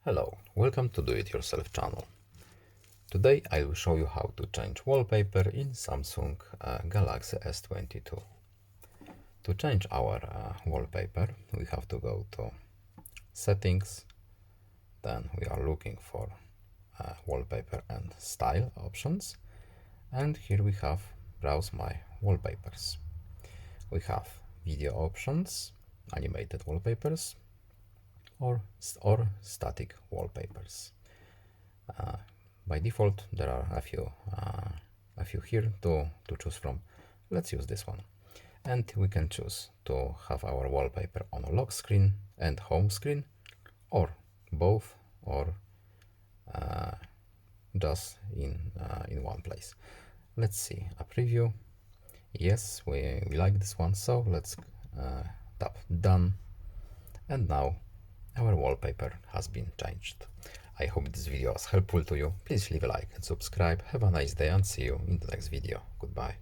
Hello, welcome to Do It Yourself channel. Today I will show you how to change wallpaper in Samsung Galaxy S22. To change our wallpaper, we have to go to Settings, then we are looking for Wallpaper and Style options, and here we have Browse My Wallpapers. We have Video options, Animated Wallpapers, or static wallpapers. By default, there are a few here to choose from. Let's use this one, and we can choose to have our wallpaper on lock screen and home screen, or both, or just in one place. Let's see a preview. Yes, we like this one, so let's tap done, and now our wallpaper has been changed. I hope this video was helpful to you. Please leave a like and subscribe. Have a nice day and see you in the next video. Goodbye.